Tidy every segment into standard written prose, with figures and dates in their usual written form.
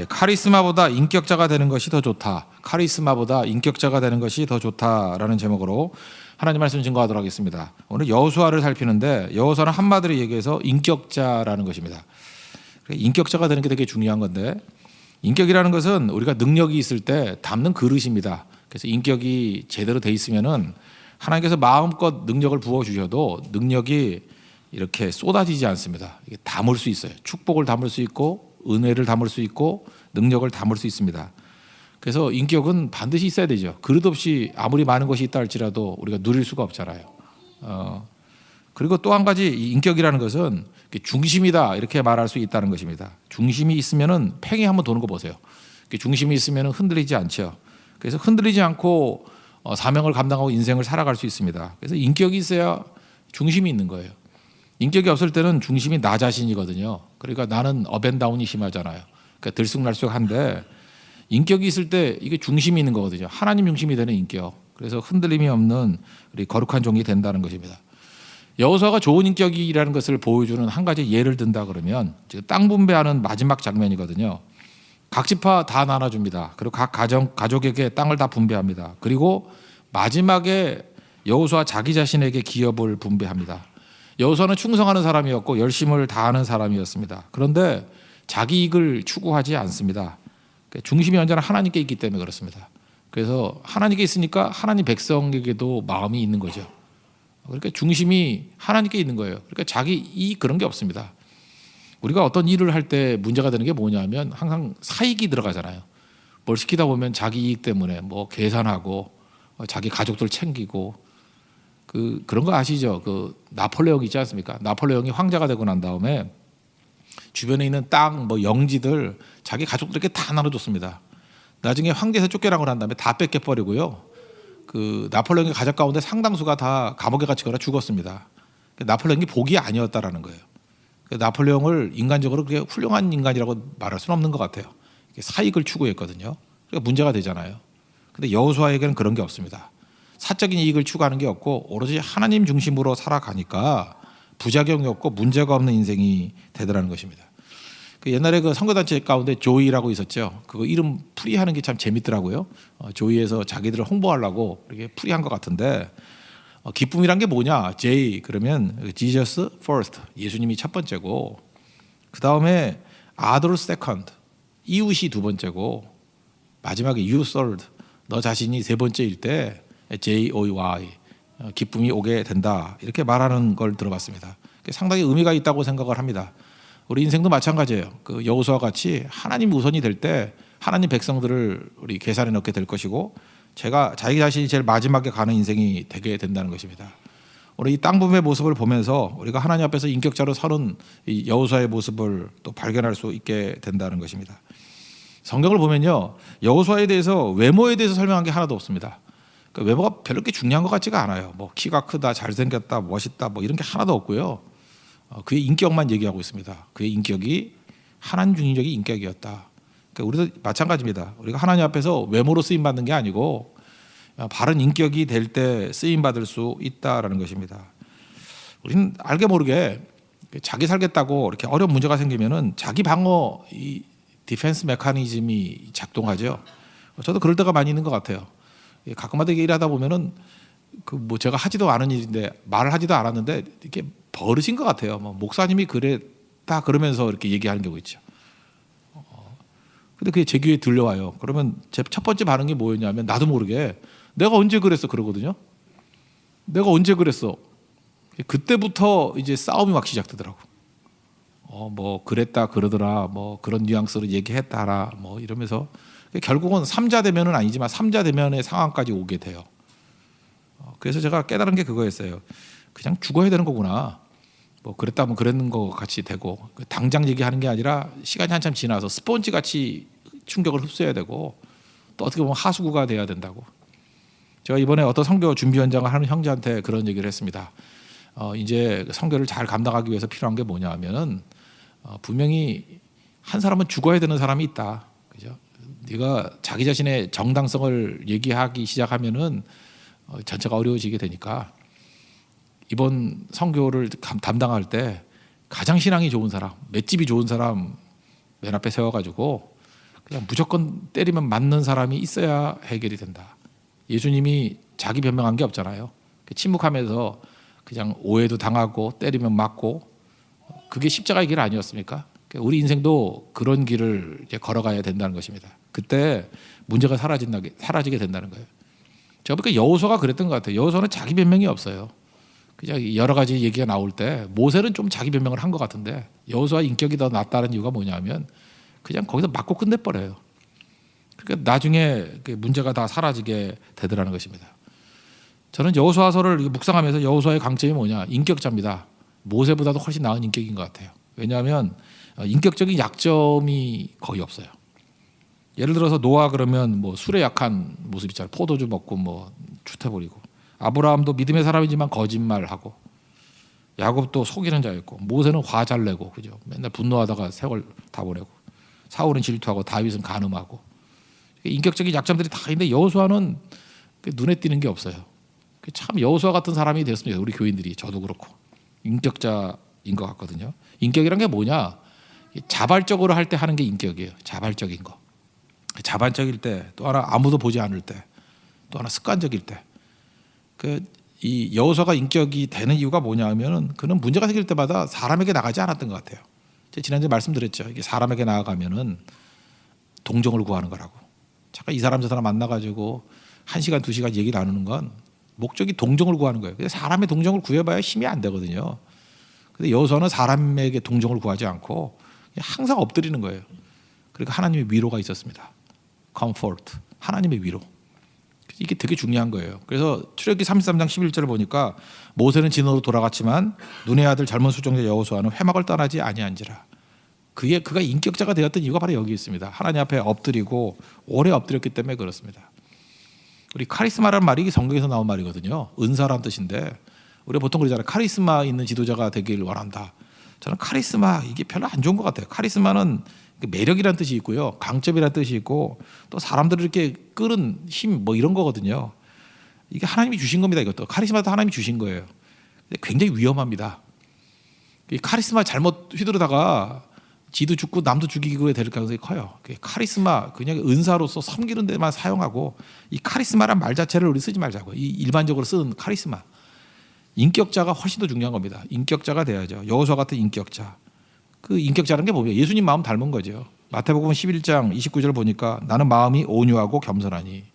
카리스마보다 인격자가 되는 것이 더 좋다. 카리스마보다 인격자가 되는 것이 더 좋다라는 제목으로 하나님 말씀 증거하도록 하겠습니다. 오늘 여호수아를 살피는데 여호수아는 한마디로 얘기해서 인격자라는 것입니다. 인격자가 되는 게 되게 중요한 건데 인격이라는 것은 우리가 능력이 있을 때 담는 그릇입니다. 그래서 인격이 제대로 돼 있으면은 하나님께서 마음껏 능력을 부어 주셔도 능력이 이렇게 쏟아지지 않습니다. 이게 담을 수 있어요. 축복을 담을 수 있고 은혜를 담을 수 있고 능력을 담을 수 있습니다. 그래서 인격은 반드시 있어야 되죠. 그릇 없이 아무리 많은 것이 있다 할지라도 우리가 누릴 수가 없잖아요. 그리고 또 한 가지 이 인격이라는 것은 중심이다 이렇게 말할 수 있다는 것입니다. 중심이 있으면은 팽이 한번 도는 거 보세요. 중심이 있으면은 흔들리지 않죠. 그래서 흔들리지 않고 사명을 감당하고 인생을 살아갈 수 있습니다. 그래서 인격이 있어야 중심이 있는 거예요. 인격이 없을 때는 중심이 나 자신이거든요. 그러니까 나는 업앤다운이 심하잖아요. 그러니까 들쑥날쑥한데 인격이 있을 때 이게 중심이 있는 거거든요. 하나님 중심이 되는 인격. 그래서 흔들림이 없는 우리 거룩한 종이 된다는 것입니다. 여호수아가 좋은 인격이라는 것을 보여주는 한 가지 예를 든다 그러면 땅 분배하는 마지막 장면이거든요. 각 지파 다 나눠줍니다. 그리고 각 가족에게 땅을 다 분배합니다. 그리고 마지막에 여호수아 자기 자신에게 기업을 분배합니다. 여호수아는 충성하는 사람이었고 열심을 다하는 사람이었습니다. 그런데 자기 이익을 추구하지 않습니다. 중심이 언제나 하나님께 있기 때문에 그렇습니다. 그래서 하나님께 있으니까 하나님 백성에게도 마음이 있는 거죠. 그러니까 중심이 하나님께 있는 거예요. 그러니까 자기 이익 그런 게 없습니다. 우리가 어떤 일을 할 때 문제가 되는 게 뭐냐면 항상 사익이 들어가잖아요. 뭘 시키다 보면 자기 이익 때문에 뭐 계산하고 자기 가족들 챙기고 그런 거 아시죠? 나폴레옹 있지 않습니까? 나폴레옹이 황제가 되고 난 다음에 주변에 있는 땅, 뭐 영지들 자기 가족들에게 다 나눠줬습니다. 나중에 황제에서 쫓겨나고 난 다음에 다 뺏겨버리고요. 나폴레옹의 가족 가운데 상당수가 다 감옥에 갇히거나 죽었습니다. 나폴레옹이 복이 아니었다라는 거예요. 나폴레옹을 인간적으로 그렇게 훌륭한 인간이라고 말할 수는 없는 것 같아요. 사익을 추구했거든요. 그러니까 문제가 되잖아요. 근데 여호수아에게는 그런 게 없습니다. 사적인 이익을 추구하는 게 없고 오로지 하나님 중심으로 살아가니까 부작용이 없고 문제가 없는 인생이 되더라는 것입니다. 옛날에 선교단체 가운데 조이라고 있었죠. 그거 이름 풀이하는 게 참 재밌더라고요. 조이에서 자기들을 홍보하려고 이렇게 풀이한 것 같은데 기쁨이란 게 뭐냐? J 그러면 Jesus first, 예수님이 첫 번째고 그 다음에 others second, 이웃이 두 번째고 마지막에 you third, 너 자신이 세 번째일 때 J-O-Y, 기쁨이 오게 된다 이렇게 말하는 걸 들어봤습니다. 상당히 의미가 있다고 생각을 합니다. 우리 인생도 마찬가지예요. 여호수아 같이 하나님 우선이 될 때 하나님 백성들을 우리 계산에 넣게 될 것이고 자기 자신이 제일 마지막에 가는 인생이 되게 된다는 것입니다. 우리 이 땅 분배 모습을 보면서 우리가 하나님 앞에서 인격자로 서는 이 여호수아의 모습을 또 발견할 수 있게 된다는 것입니다. 성경을 보면요, 여호수아에 대해서 외모에 대해서 설명한 게 하나도 없습니다. 외모가 별로 그렇게 중요한 것 같지가 않아요. 뭐 키가 크다, 잘생겼다, 멋있다, 뭐 이런 게 하나도 없고요. 그의 인격만 얘기하고 있습니다. 그의 인격이 하나님 중심적인 인격이었다. 그러니까 우리도 마찬가지입니다. 우리가 하나님 앞에서 외모로 쓰임 받는 게 아니고 바른 인격이 될 때 쓰임 받을 수 있다라는 것입니다. 우리는 알게 모르게 자기 살겠다고 이렇게 어려운 문제가 생기면은 자기 방어 이 디펜스 메커니즘이 작동하죠. 저도 그럴 때가 많이 있는 것 같아요. 가끔마다 일하다 보면은 뭐 제가 하지도 않은 일인데 말을 하지도 않았는데 이렇게 버릇인 것 같아요. 뭐 목사님이 그랬다 그러면서 이렇게 얘기하는 경우 있죠. 근데 그게 제 귀에 들려와요. 그러면 제 첫 번째 반응이 뭐였냐면 나도 모르게 내가 언제 그랬어 그러거든요. 내가 언제 그랬어. 그때부터 이제 싸움이 막 시작되더라고. 뭐 그랬다 그러더라. 뭐 그런 뉘앙스로 얘기했다라. 뭐 이러면서 결국은 삼자 대면은 아니지만 삼자 대면의 상황까지 오게 돼요. 그래서 제가 깨달은 게 그거였어요. 그냥 죽어야 되는 거구나. 뭐 그랬다면 그랬는 거 같이 되고 당장 얘기하는 게 아니라 시간이 한참 지나서 스펀지 같이 충격을 흡수해야 되고 또 어떻게 보면 하수구가 돼야 된다고. 제가 이번에 어떤 선교 준비 현장을 하는 형제한테 그런 얘기를 했습니다. 이제 선교를 잘 감당하기 위해서 필요한 게 뭐냐 하면은 분명히 한 사람은 죽어야 되는 사람이 있다. 그죠? 네가 자기 자신의 정당성을 얘기하기 시작하면은 전체가 어려워지게 되니까 이번 선교를 담당할 때 가장 신앙이 좋은 사람, 맷집이 좋은 사람 맨 앞에 세워가지고 그냥 무조건 때리면 맞는 사람이 있어야 해결이 된다. 예수님이 자기 변명한 게 없잖아요. 침묵하면서 그냥 오해도 당하고 때리면 맞고, 그게 십자가의 길 아니었습니까? 우리 인생도 그런 길을 이제 걸어가야 된다는 것입니다. 그때 문제가 사라지게 된다는 거예요. 제가 보니까 여호수아가 그랬던 것 같아요. 여호수아는 자기 변명이 없어요. 그냥 여러 가지 얘기가 나올 때 모세는 좀 자기 변명을 한 것 같은데 여호수아 인격이 더 낫다는 이유가 뭐냐면 그냥 거기서 맞고 끝내버려요. 그러니까 나중에 문제가 다 사라지게 되더라는 것입니다. 저는 여호수아서를 묵상하면서 여호수아의 강점이 뭐냐? 인격자입니다. 모세보다도 훨씬 나은 인격인 것 같아요. 왜냐하면 인격적인 약점이 거의 없어요. 예를 들어서 노아 그러면 뭐 술에 약한 모습 있잖아요. 포도주 먹고 뭐 추태버리고. 아브라함도 믿음의 사람이지만 거짓말하고. 야곱도 속이는 자였고. 모세는 화 잘 내고, 그죠? 맨날 분노하다가 세월 다 보내고. 사울은 질투하고 다윗은 간음하고. 인격적인 약점들이 다 있는데 여호수아는 눈에 띄는 게 없어요. 참 여호수아 같은 사람이 되었습니다. 우리 교인들이, 저도 그렇고. 인격자인 것 같거든요. 인격이란 게 뭐냐? 자발적으로 할 때 하는 게 인격이에요. 자발적인 거. 자발적일 때, 또 하나 아무도 보지 않을 때, 또 하나 습관적일 때. 이 여호수아가 인격이 되는 이유가 뭐냐면은 그는 문제가 생길 때마다 사람에게 나가지 않았던 것 같아요. 제가 지난주에 말씀드렸죠. 이게 사람에게 나아가면은 동정을 구하는 거라고. 잠깐 이 사람 저 사람 만나가지고 1시간 2시간 얘기 나누는 건 목적이 동정을 구하는 거예요. 사람의 동정을 구해봐야 힘이 안 되거든요. 근데 여호수아는 사람에게 동정을 구하지 않고 항상 엎드리는 거예요. 그러니까 하나님의 위로가 있었습니다. comfort, 하나님의 위로. 이게 되게 중요한 거예요. 그래서 출애굽기 33장 11절을 보니까 모세는 진으로 돌아갔지만 눈의 아들 젊은 수종자 여호수아는 회막을 떠나지 아니한지라. 그가 인격자가 되었던 이유가 바로 여기 있습니다. 하나님 앞에 엎드리고 오래 엎드렸기 때문에 그렇습니다. 우리 카리스마라는 말이 성경에서 나온 말이거든요. 은사라는 뜻인데 우리가 보통 그러잖아요. 카리스마 있는 지도자가 되길 원한다. 저는 카리스마 이게 별로 안 좋은 것 같아요. 카리스마는 매력이라는 뜻이 있고요, 강점이라는 뜻이 있고, 또 사람들을 이렇게 끄는 힘 뭐 이런 거거든요. 이게 하나님이 주신 겁니다. 이것도 카리스마도 하나님이 주신 거예요. 근데 굉장히 위험합니다. 이 카리스마 잘못 휘두르다가 지도 죽고 남도 죽이고 될 가능성이 커요. 카리스마 그냥 은사로서 섬기는 데만 사용하고, 이 카리스마란 말 자체를 우리 쓰지 말자고. 이 일반적으로 쓰는 카리스마, 인격자가 훨씬 더 중요한 겁니다. 인격자가 돼야죠. 여호수아 같은 인격자. 그 인격자라는 게 뭐예요? 예수님 마음 닮은 거죠. 마태복음 11장 29절 보니까 나는 마음이 온유하고 겸손하니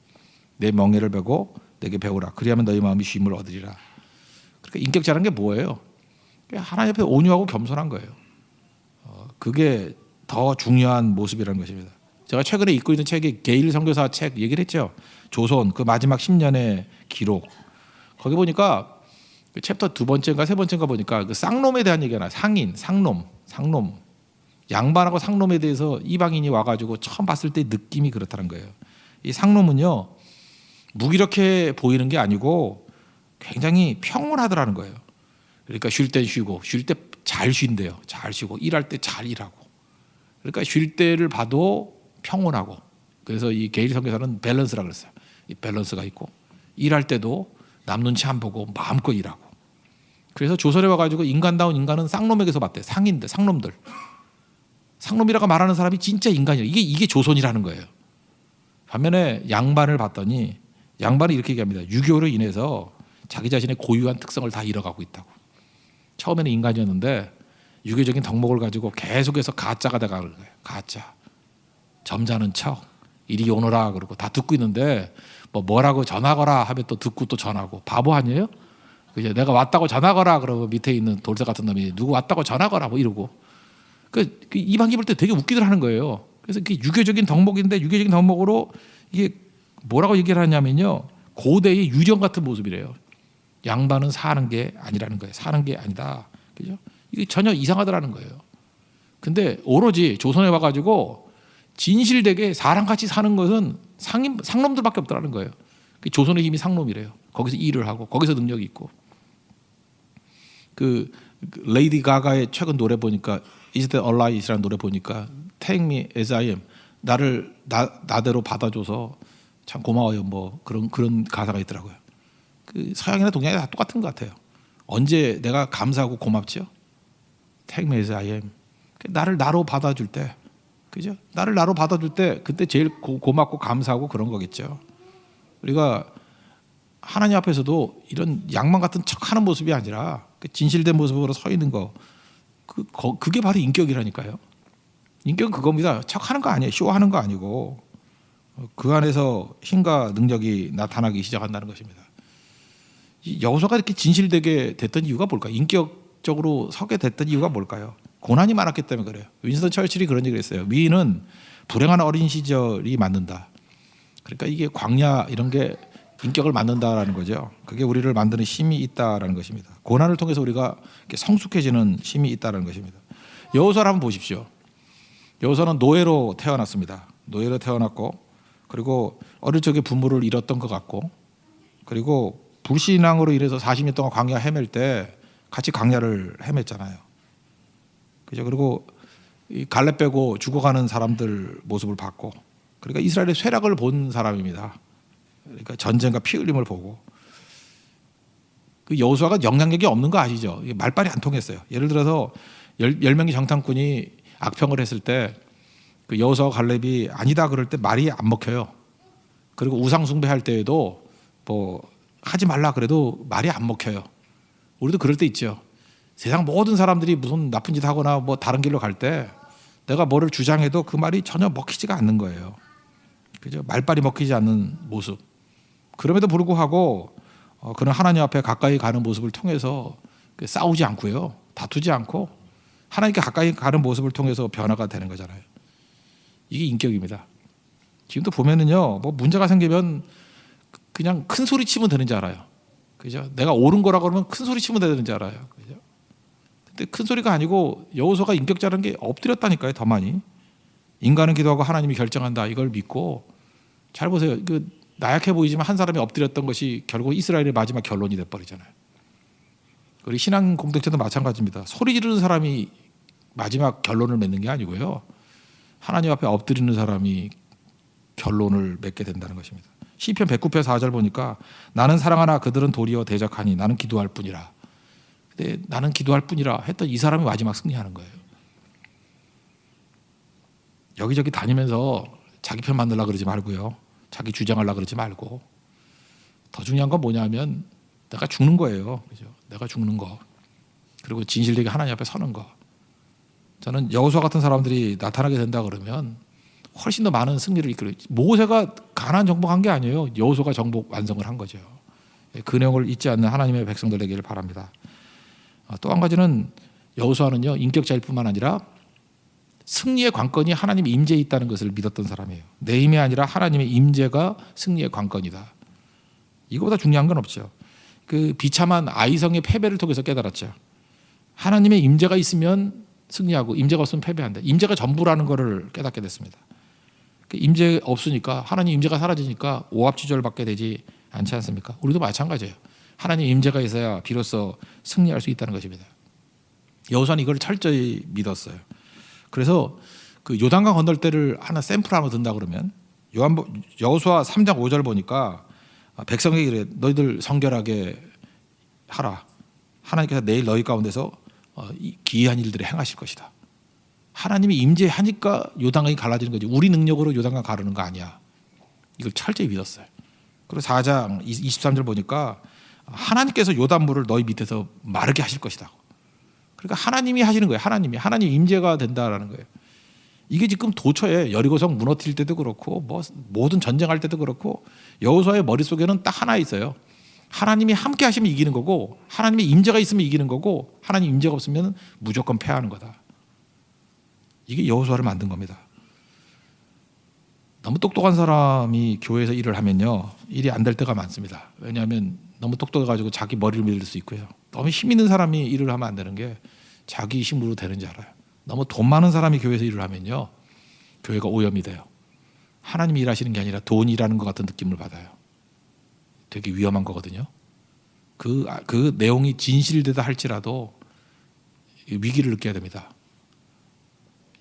내 멍에를 베고 내게 배우라. 그리하면 너희 마음이 쉼을 얻으리라. 그러니까 인격자라는 게 뭐예요? 하나님 앞에 온유하고 겸손한 거예요. 그게 더 중요한 모습이라는 것입니다. 제가 최근에 읽고 있는 책이 게일 선교사 책 얘기를 했죠. 조선 그 마지막 10년의 기록. 거기 보니까 그 챕터 2번째인가 3번째인가 보니까 그 쌍놈에 대한 얘기가 나요. 상놈. 양반하고 상놈에 대해서 이방인이 와가지고 처음 봤을 때 느낌이 그렇다는 거예요. 이 상놈은요, 무기력해 보이는 게 아니고 굉장히 평온하더라는 거예요. 그러니까 쉴 땐 쉬고, 쉴 때 잘 쉰대요. 잘 쉬고, 일할 때 잘 일하고. 그러니까 쉴 때를 봐도 평온하고. 그래서 이 게일 선교사는 밸런스라고 그랬어요. 이 밸런스가 있고, 일할 때도 남 눈치 안 보고 마음껏 일하고. 그래서 조선에 와가지고 인간다운 인간은 쌍놈에게서 봤대요. 상인들, 상놈들. 상놈이라고 말하는 사람이 진짜 인간이에요. 이게 조선이라는 거예요. 반면에 양반을 봤더니 양반이 이렇게 얘기합니다. 유교로 인해서 자기 자신의 고유한 특성을 다 잃어가고 있다고. 처음에는 인간이었는데 유교적인 덕목을 가지고 계속해서 가짜가 돼가는 거예요. 가짜. 점잖은 척. 이리 오너라 그러고 다 듣고 있는데 뭐라고 전하거라 하면 또 듣고 또 전하고. 바보 아니에요? 그죠? 내가 왔다고 전하거라 그러고 밑에 있는 돌쇠 같은 놈이 누구 왔다고 전하거라 뭐 이러고. 그 이방인 볼 때 되게 웃기들 하는 거예요. 그래서 그게 유교적인 덕목인데 유교적인 덕목으로 이게 뭐라고 얘기를 하냐면요, 고대의 유령 같은 모습이래요. 양반은 사는 게 아니라는 거예요. 사는 게 아니다. 그죠? 이게 전혀 이상하더라는 거예요. 근데 오로지 조선에 와가지고 진실되게 사람같이 사는 것은 상놈들밖에 없더라는 거예요. 조선의 힘이 상놈이래요. 거기서 일을 하고 거기서 능력이 있고. 그 레이디 가가의 최근 노래 보니까 Is That All Right이라는 노래 보니까 Take Me As I Am, 나를 나대로 받아줘서 참 고마워요. 뭐 그런 가사가 있더라고요. 그 서양이나 동양이 다 똑같은 것 같아요. 언제 내가 감사하고 고맙죠? Take Me As I Am. 나를 나로 받아줄 때 그죠? 나를 나로 받아줄 때 그때 제일 고맙고 감사하고 그런 거겠죠. 우리가 하나님 앞에서도 이런 양만 같은 척하는 모습이 아니라 진실된 모습으로 서 있는 거, 그게 바로 인격이라니까요. 인격은 그겁니다. 척하는 거 아니에요. 쇼하는 거 아니고 그 안에서 힘과 능력이 나타나기 시작한다는 것입니다. 여호수아가 이렇게 진실되게 됐던 이유가 뭘까요? 인격적으로 서게 됐던 이유가 뭘까요? 고난이 많았기 때문에 그래요. 윈스턴 처칠이 그런 얘기를 했어요. 미인은 불행한 어린 시절이 맞는다. 그러니까 이게 광야 이런 게 인격을 만든다라는 거죠. 그게 우리를 만드는 힘이 있다라는 것입니다. 고난을 통해서 우리가 성숙해지는 힘이 있다라는 것입니다. 여호수아를 한번 보십시오. 여호수아는 노예로 태어났습니다. 노예로 태어났고, 그리고 어릴 적에 부모를 잃었던 것 같고, 그리고 불신앙으로 인해서 40년 동안 광야 헤맬 때 같이 광야를 헤맸잖아요. 그죠? 그리고 이 갈렙 빼고 죽어가는 사람들 모습을 봤고, 그러니까 이스라엘의 쇠락을 본 사람입니다. 그러니까 전쟁과 피 흘림을 보고, 그 여호수아가 영향력이 없는 거 아시죠? 말빨이 안 통했어요. 예를 들어서 10명의 정탐꾼이 악평을 했을 때 그 여호수아와 갈렙이 아니다 그럴 때 말이 안 먹혀요. 그리고 우상 숭배할 때에도 뭐 하지 말라 그래도 말이 안 먹혀요. 우리도 그럴 때 있죠. 세상 모든 사람들이 무슨 나쁜 짓 하거나 뭐 다른 길로 갈 때 내가 뭐를 주장해도 그 말이 전혀 먹히지가 않는 거예요. 그죠? 말빨이 먹히지 않는 모습. 그럼에도 불구하고 그는 하나님 앞에 가까이 가는 모습을 통해서 싸우지 않고요, 다투지 않고 하나님께 가까이 가는 모습을 통해서 변화가 되는 거잖아요. 이게 인격입니다. 지금도 보면은요, 뭐 문제가 생기면 그냥 큰 소리 치면 되는 줄 알아요. 그죠? 내가 옳은 거라고 그러면 큰 소리 치면 되는 줄 알아요. 그죠? 근데 큰 소리가 아니고 여호수아가 인격자라는 게 엎드렸다니까요, 더 많이. 인간은 기도하고 하나님이 결정한다. 이걸 믿고 잘 보세요. 그 나약해 보이지만 한 사람이 엎드렸던 것이 결국 이스라엘의 마지막 결론이 돼버리잖아요. 우리 신앙 공동체도 마찬가지입니다. 소리 지르는 사람이 마지막 결론을 맺는 게 아니고요, 하나님 앞에 엎드리는 사람이 결론을 맺게 된다는 것입니다. 시편 109편 4절 보니까 나는 사랑하나 그들은 도리어 대적하니 나는 기도할 뿐이라. 근데 나는 기도할 뿐이라 했던 이 사람이 마지막 승리하는 거예요. 여기저기 다니면서 자기 편 만들려고 그러지 말고요, 자기 주장하려고 그러지 말고, 더 중요한 건 뭐냐면 내가 죽는 거예요. 그죠? 내가 죽는 거, 그리고 진실되게 하나님 앞에 서는 거. 저는 여호수아 같은 사람들이 나타나게 된다 그러면 훨씬 더 많은 승리를 이끌어요. 모세가 가나안 정복한 게 아니에요. 여호수아가 정복 완성을 한 거죠. 그 내용을 잊지 않는 하나님의 백성들 되기를 바랍니다. 또 한 가지는 여호수아는요, 인격자일 뿐만 아니라 승리의 관건이 하나님의 임재에 있다는 것을 믿었던 사람이에요. 내 힘이 아니라 하나님의 임재가 승리의 관건이다. 이거보다 중요한 건 없죠. 그 비참한 아이성의 패배를 통해서 깨달았죠. 하나님의 임재가 있으면 승리하고 임재가 없으면 패배한다. 임재가 전부라는 것을 깨닫게 됐습니다. 임재 없으니까, 하나님 임재가 사라지니까 오합지졸밖에 되지 않지 않습니까? 우리도 마찬가지예요. 하나님 임재가 있어야 비로소 승리할 수 있다는 것입니다. 여호수아는 이걸 철저히 믿었어요. 그래서 그 요단강 건널 때를 하나 샘플 하나 든다 그러면 여호수아 3장 5절 보니까 백성에게 이래, 너희들 성결하게 하라. 하나님께서 내일 너희 가운데서 기이한 일들을 행하실 것이다. 하나님이 임재하니까 요단강이 갈라지는 거지, 우리 능력으로 요단강 가르는 거 아니야. 이걸 철저히 믿었어요. 그리고 4장 23절 보니까 하나님께서 요단물을 너희 밑에서 마르게 하실 것이다. 그러니까 하나님이 하시는 거예요. 하나님 임재가 된다라는 거예요. 이게 지금 도처에 여리고성 무너뜨릴 때도 그렇고 뭐 모든 전쟁할 때도 그렇고 여호수아의 머릿속에는 딱 하나 있어요. 하나님이 함께 하시면 이기는 거고, 하나님의 임재가 있으면 이기는 거고, 하나님 임재가 없으면 무조건 패하는 거다. 이게 여호수아를 만든 겁니다. 너무 똑똑한 사람이 교회에서 일을 하면요, 일이 안 될 때가 많습니다. 왜냐하면 너무 똑똑해가지고 자기 머리를 믿을 수 있고요. 너무 힘 있는 사람이 일을 하면 안 되는 게 자기 힘으로 되는지 알아요. 너무 돈 많은 사람이 교회에서 일을 하면요, 교회가 오염이 돼요. 하나님이 일하시는 게 아니라 돈이 일하는 것 같은 느낌을 받아요. 되게 위험한 거거든요. 그 내용이 진실되다 할지라도 위기를 느껴야 됩니다.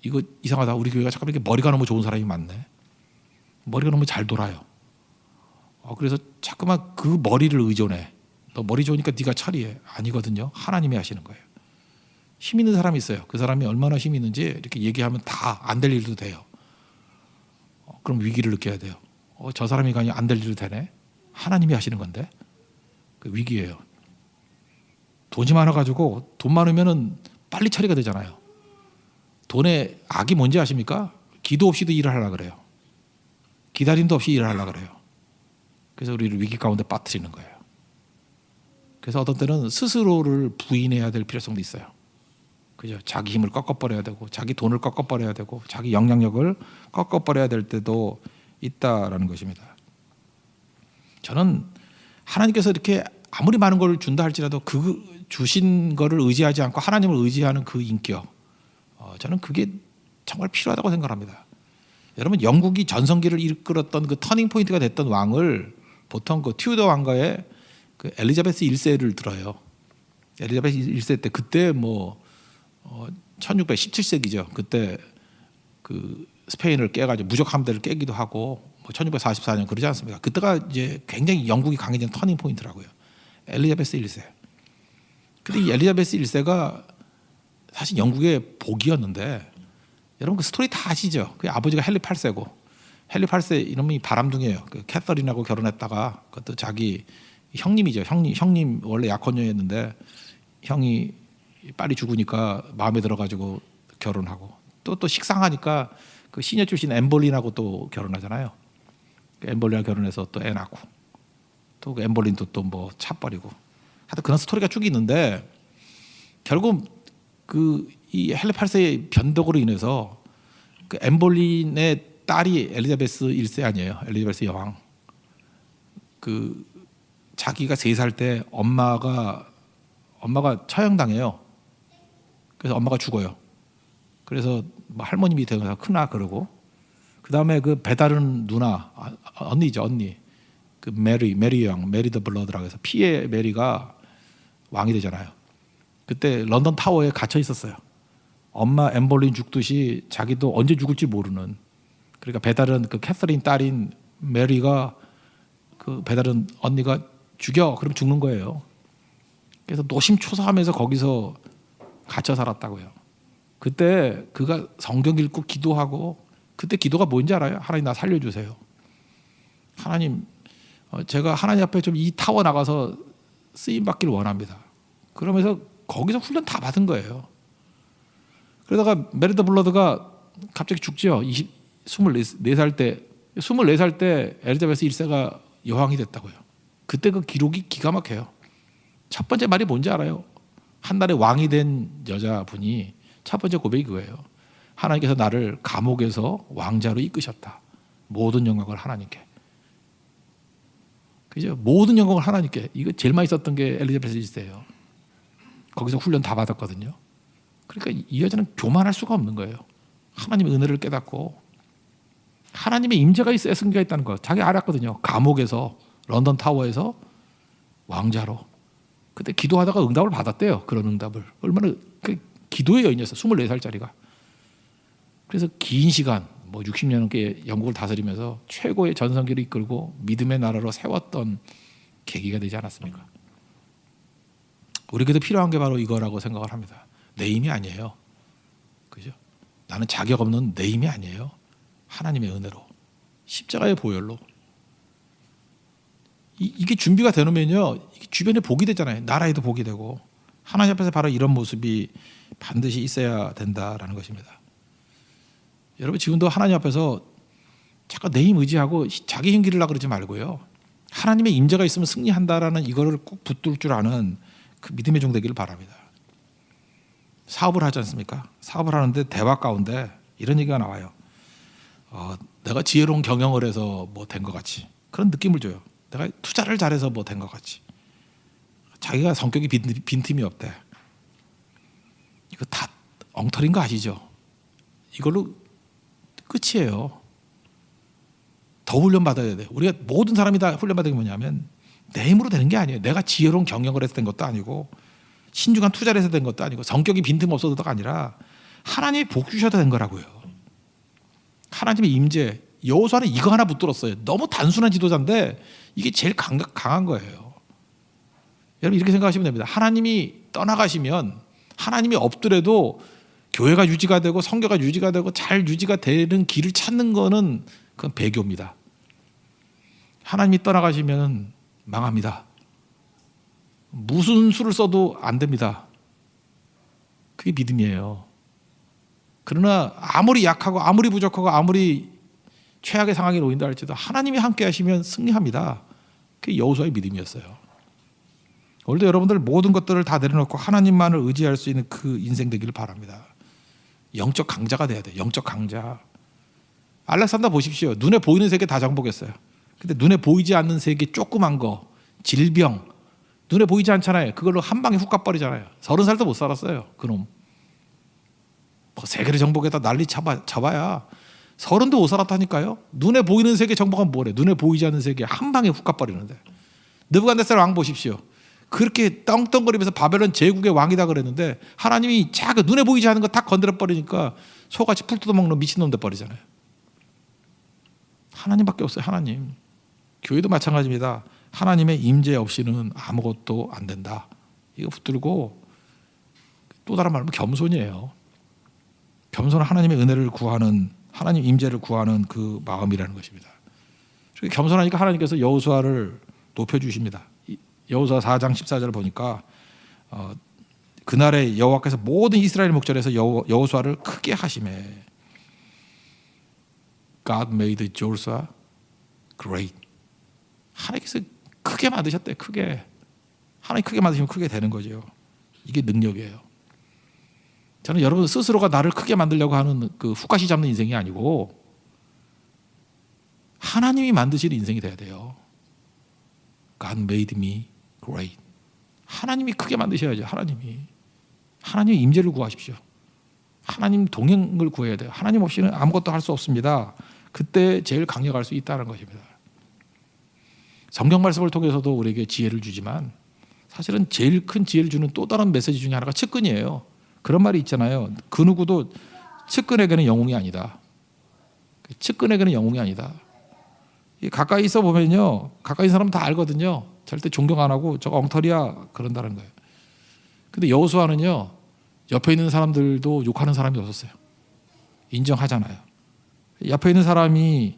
이거 이상하다. 우리 교회가 잠깐 이렇게 머리가 너무 좋은 사람이 많네. 머리가 너무 잘 돌아요. 그래서 자꾸만 그 머리를 의존해. 너 머리 좋으니까 네가 처리해. 아니거든요. 하나님이 하시는 거예요. 힘 있는 사람이 있어요. 그 사람이 얼마나 힘이 있는지 이렇게 얘기하면 다 안 될 일도 돼요. 그럼 위기를 느껴야 돼요. 저 사람이 가니 안 될 일도 되네. 하나님이 하시는 건데 그 위기예요. 돈이 많아가지고 돈 많으면은 빨리 처리가 되잖아요. 돈의 악이 뭔지 아십니까? 기도 없이도 일을 하려고 그래요. 기다림도 없이 일을 하려고 그래요. 그래서 우리를 위기 가운데 빠뜨리는 거예요. 그래서 어떤 때는 스스로를 부인해야 될 필요성도 있어요. 그죠? 자기 힘을 꺾어버려야 되고, 자기 돈을 꺾어버려야 되고, 자기 영향력을 꺾어버려야 될 때도 있다라는 것입니다. 저는 하나님께서 이렇게 아무리 많은 걸 준다 할지라도 그 주신 거를 의지하지 않고 하나님을 의지하는 그 인격, 저는 그게 정말 필요하다고 생각합니다. 여러분, 영국이 전성기를 이끌었던 그 터닝 포인트가 됐던 왕을 보통 그 튜더 왕가의 그 엘리자베스 1세를 들어요. 엘리자베스 1세 때 그때 뭐 1617세기죠. 그때 그 스페인을 깨가지고 무적 함대를 깨기도 하고 뭐 1644년 그러지 않습니까? 그때가 이제 굉장히 영국이 강해진 터닝 포인트라고요. 엘리자베스 1세. 근데 이 엘리자베스 1세가 사실 영국의 복이었는데 여러분 그 스토리 다 아시죠? 그 아버지가 헨리 8세고 헨리 8세 이름이 바람둥이에요. 그 캐서린하고 결혼했다가 그것도 자기 형님이죠. 형님 원래 약혼녀였는데 형이 빨리 죽으니까 마음에 들어가지고 결혼하고 또 식상하니까 그 시녀 출신 엠볼린하고 또 결혼하잖아요. 그 엠볼린하고 결혼해서 또 애 낳고 또 그 엠볼린도 또 뭐 차버리고 하여튼 그런 스토리가 쭉 있는데 결국 그 이 헨리 8세의 변덕으로 인해서 그 엠볼린의 딸이 엘리자베스 1세 아니에요. 엘리자베스 여왕. 그 자기가 3살 때 엄마가 처형당해요. 그래서 엄마가 죽어요. 그래서 뭐 할머님이 되어서 크나 그러고 그 다음에 그 배다른 누나 언니죠 언니 그 메리 여왕 메리 더 블러드라고 해서 피의 메리가 왕이 되잖아요. 그때 런던 타워에 갇혀 있었어요. 엄마 엠볼린 죽듯이 자기도 언제 죽을지 모르는. 그러니까 배다른 그 캐서린 딸인 메리가 그 배다른 언니가 죽여 그럼 죽는 거예요. 그래서 노심초사하면서 거기서 갇혀 살았다고요. 그때 그가 성경 읽고 기도하고 그때 기도가 뭔지 알아요? 하나님 나 살려주세요. 하나님 제가 하나님 앞에 좀 이 타워 나가서 쓰임 받기를 원합니다. 그러면서 거기서 훈련 다 받은 거예요. 그러다가 메리 더 블러드가 갑자기 죽죠. 24살 때 엘리자베스 1세가 여왕이 됐다고요. 그때 그 기록이 기가 막혀요. 첫 번째 말이 뭔지 알아요? 한 달에 왕이 된 여자분이 첫 번째 고백이 그거예요. 하나님께서 나를 감옥에서 왕자로 이끄셨다. 모든 영광을 하나님께. 그죠? 모든 영광을 하나님께. 이거 제일 많이 썼던 게 엘리자베스 1세예요. 거기서 훈련 다 받았거든요. 그러니까 이 여자는 교만할 수가 없는 거예요. 하나님의 은혜를 깨닫고 하나님의 임재가 있어야 승리가 있다는 거. 자기 알았거든요. 감옥에서 런던 타워에서 왕자로. 그때 기도하다가 응답을 받았대요. 그런 응답을. 얼마나 기도의 여인이었어요. 24살짜리가. 그래서 긴 시간 뭐 60년 넘게 영국을 다스리면서 최고의 전성기를 이끌고 믿음의 나라로 세웠던 계기가 되지 않았습니까? 우리에게도 필요한 게 바로 이거라고 생각을 합니다. 내 힘이 아니에요. 그죠? 나는 자격 없는 내 힘이 아니에요. 하나님의 은혜로. 십자가의 보혈로. 이게 준비가 되놓으면요. 이게 주변에 복이 되잖아요. 나라에도 복이 되고. 하나님 앞에서 바로 이런 모습이 반드시 있어야 된다라는 것입니다. 여러분 지금도 하나님 앞에서 잠깐 내 힘 의지하고 자기 힘 기르려고 그러지 말고요. 하나님의 임재가 있으면 승리한다라는 이거를 꼭 붙들 줄 아는 그 믿음의 종 되기를 바랍니다. 사업을 하지 않습니까? 사업을 하는데 대화 가운데 이런 얘기가 나와요. 내가 지혜로운 경영을 해서 뭐 된 것 같이 그런 느낌을 줘요. 내가 투자를 잘해서 뭐 된 것 같이. 자기가 성격이 빈틈이 없대. 이거 다 엉터리인 거 아시죠? 이걸로 끝이에요. 더 훈련받아야 돼. 우리가 모든 사람이 다 훈련받은 게 뭐냐면 내 힘으로 되는 게 아니에요. 내가 지혜로운 경영을 해서 된 것도 아니고 신중한 투자를 해서 된 것도 아니고 성격이 빈틈 없어서가 아니라 하나님이 복 주셔야 된 거라고요. 하나님의 임재. 여호수아는 이거 하나 붙들었어요. 너무 단순한 지도자인데 이게 제일 강한 거예요. 여러분 이렇게 생각하시면 됩니다. 하나님이 떠나가시면 하나님이 없더라도 교회가 유지가 되고 성교가 유지가 되고 잘 유지가 되는 길을 찾는 거는 그건 배교입니다. 하나님이 떠나가시면 망합니다. 무슨 수를 써도 안 됩니다. 그게 믿음이에요. 그러나 아무리 약하고 아무리 부족하고 아무리 최악의 상황에 놓인다 할지라도 하나님이 함께 하시면 승리합니다. 그게 여호수아의 믿음이었어요. 오늘도 여러분들 모든 것들을 다 내려놓고 하나님만을 의지할 수 있는 그 인생 되기를 바랍니다. 영적 강자가 돼야 돼요. 영적 강자. 알렉산더 보십시오. 눈에 보이는 세계 다 정복했어요. 근데 눈에 보이지 않는 세계 조그만 거, 질병, 눈에 보이지 않잖아요. 그걸로 한 방에 훅 가버리잖아요. 30살도 못 살았어요. 그놈. 뭐 세계를 정복했다 난리 쳐봐야 30도 못 살았다니까요. 눈에 보이는 세계 정복하면 뭐래. 눈에 보이지 않는 세계 한 방에 훅 가버리는데. 느부갓네살 왕 보십시오. 그렇게 떵떵거리면서 바벨론 제국의 왕이다 그랬는데 하나님이 자꾸 눈에 보이지 않는 거 다 건드려 버리니까 소같이 풀 뜯어먹는 미친놈 돼 버리잖아요. 하나님밖에 없어요. 하나님. 교회도 마찬가지입니다. 하나님의 임재 없이는 아무것도 안 된다. 이거 붙들고 또 다른 말로 겸손이에요. 겸손은 하나님의 은혜를 구하는 하나님 임재를 구하는 그 마음이라는 것입니다. 겸손하니까 하나님께서 여호수아를 높여주십니다. 여호수아 4장 14절을 보니까 그날에 여호와께서 모든 이스라엘 목전에서 여호수아를 크게 하시매. God made Joshua great. 하나님께서 크게 만드셨대. 크게. 하나님 크게 만드시면 크게 되는 거죠. 이게 능력이에요. 저는 여러분 스스로가 나를 크게 만들려고 하는 그 훅가시 잡는 인생이 아니고 하나님이 만드실 인생이 돼야 돼요. God made me great. 하나님이 크게 만드셔야죠. 하나님의 임재를 구하십시오. 하나님 동행을 구해야 돼요. 하나님 없이는 아무것도 할 수 없습니다. 그때 제일 강력할 수 있다는 것입니다. 성경 말씀을 통해서도 우리에게 지혜를 주지만 사실은 제일 큰 지혜를 주는 또 다른 메시지 중에 하나가 측근이에요. 그런 말이 있잖아요. 그 누구도 측근에게는 영웅이 아니다. 측근에게는 영웅이 아니다. 가까이 있어 보면요, 가까이 있는 사람은 다 알거든요. 절대 존경 안 하고 저거 엉터리야 그런다는 거예요. 근데 여호수아는요, 옆에 있는 사람들도 욕하는 사람이 없었어요. 인정하잖아요. 옆에 있는 사람이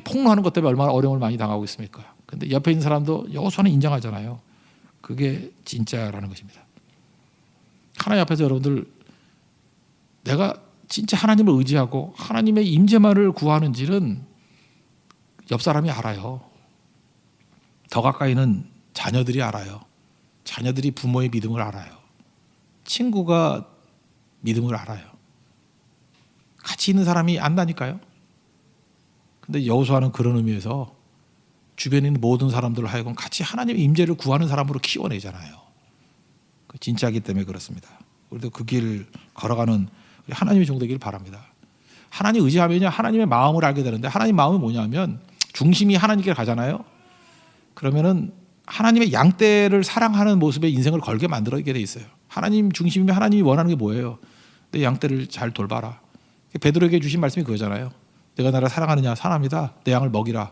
폭로하는 것 때문에 얼마나 어려움을 많이 당하고 있습니까? 근데 옆에 있는 사람도 여호수아는 인정하잖아요. 그게 진짜라는 것입니다. 하나님 앞에서 여러분들 내가 진짜 하나님을 의지하고 하나님의 임재만을 구하는지는 옆 사람이 알아요. 더 가까이는 자녀들이 알아요. 자녀들이 부모의 믿음을 알아요. 친구가 믿음을 알아요. 같이 있는 사람이 안다니까요. 근데 여호수아는 그런 의미에서 주변에 있는 모든 사람들을 하여금 같이 하나님의 임재를 구하는 사람으로 키워내잖아요. 진짜이기 때문에 그렇습니다. 우리도 그 길 걸어가는 하나님의 종 되기를 바랍니다. 하나님 의지하면요, 하나님의 마음을 알게 되는데 하나님 마음이 뭐냐면 중심이 하나님께 가잖아요. 그러면은 하나님의 양떼를 사랑하는 모습의 인생을 걸게 만들어지게 돼 있어요. 하나님 중심이면 하나님이 원하는 게 뭐예요? 내 양떼를 잘 돌봐라. 베드로에게 주신 말씀이 그거잖아요. 내가 나를 사랑하느냐? 사랑합니다. 내 양을 먹이라.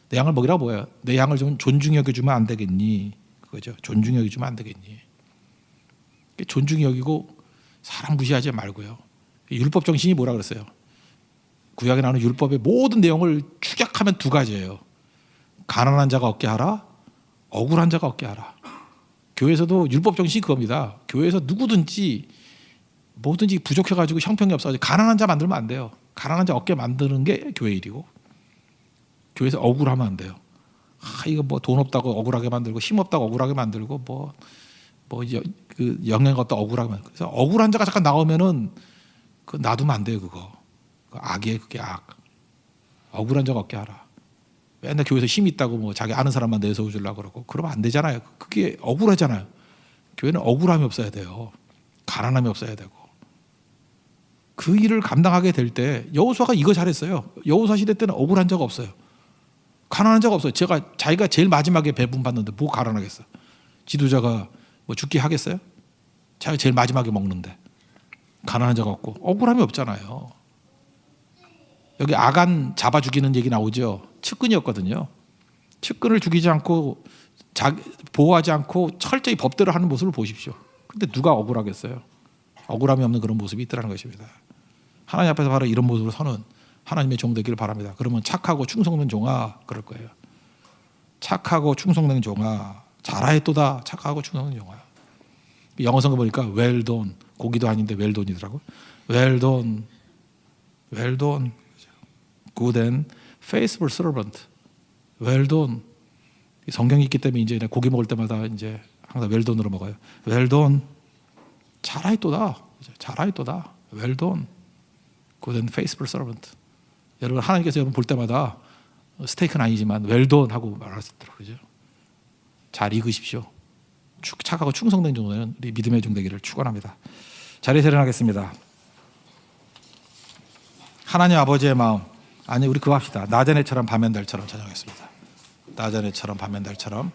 내 양을 먹이라 뭐예요? 내 양을 좀 존중히 여겨주면 안 되겠니? 그거죠. 존중히 여겨주면 안 되겠니? 존중히 여기고 사람 무시하지 말고요. 율법 정신이 뭐라 그랬어요? 구약에 나오는 율법의 모든 내용을 축약하면 두 가지예요. 가난한 자가 얻게 하라, 억울한 자가 얻게 하라. 교회에서도 율법 정신이 그겁니다. 교회에서 누구든지 뭐든지 부족해가지고 형편이 없어가지고 가난한 자 만들면 안 돼요. 가난한 자 얻게 만드는 게 교회 일이고, 교회에서 억울하면 안 돼요. 이거 뭐 돈 없다고 억울하게 만들고, 힘 없다고 억울하게 만들고, 그 영양 없다고 억울하게 만들고. 그래서 억울한 자가 잠깐 나오면은 그 놔두면 안 돼요. 그거 악이에요. 그게 악. 억울한 자가 얻게 하라. 맨날 교회에서 힘 있다고 뭐 자기 아는 사람만 내세워주려고 그러고 그러면 안 되잖아요. 그게 억울하잖아요. 교회는 억울함이 없어야 돼요. 가난함이 없어야 되고. 그 일을 감당하게 될 때 여호수아가 이거 잘했어요. 여호수아 시대 때는 억울한 자가 없어요. 가난한 자가 없어요. 자기가 제일 마지막에 배분 받는데 뭐 가난하겠어. 지도자가 뭐 죽게 하겠어요? 자기가 제일 마지막에 먹는데 가난한 자가 없고 억울함이 없잖아요. 여기 아간 잡아 죽이는 얘기 나오죠. 측근이었거든요. 측근을 죽이지 않고 보호하지 않고 철저히 법대로 하는 모습을 보십시오. 근데 누가 억울하겠어요? 억울함이 없는 그런 모습이 있더라는 것입니다. 하나님 앞에서 바로 이런 모습으로 서는 하나님의 종 되기를 바랍니다. 그러면 착하고 충성된 종아 그럴 거예요. 착하고 충성된 종아 잘하였도다. 착하고 충성된 종아. 영어 성경 보니까 well done 고기도 아닌데 well done이더라고. well done, well done, good and faithful servant. well done. 성경이 있기 때문에 이제 고기 먹을 때마다 이제 항상 well done으로 먹어요. well done. 잘하였도다. 잘하였도다. well done. good and faithful servant. 여러분 하나님께서 여러분 볼 때마다 스테이크는 아니지만 well done 하고 말하시더라고요. 잘 익으십시오. 착하고 충성된 종은 우리 믿음의 종 되기를 축원합니다. 자리에서 일어나겠습니다. 하나님 아버지의 마음 아니 우리 그거 합시다. 낮은 해처럼 밤엔 달처럼 찬양하겠습니다. 낮은 해처럼 밤엔 달처럼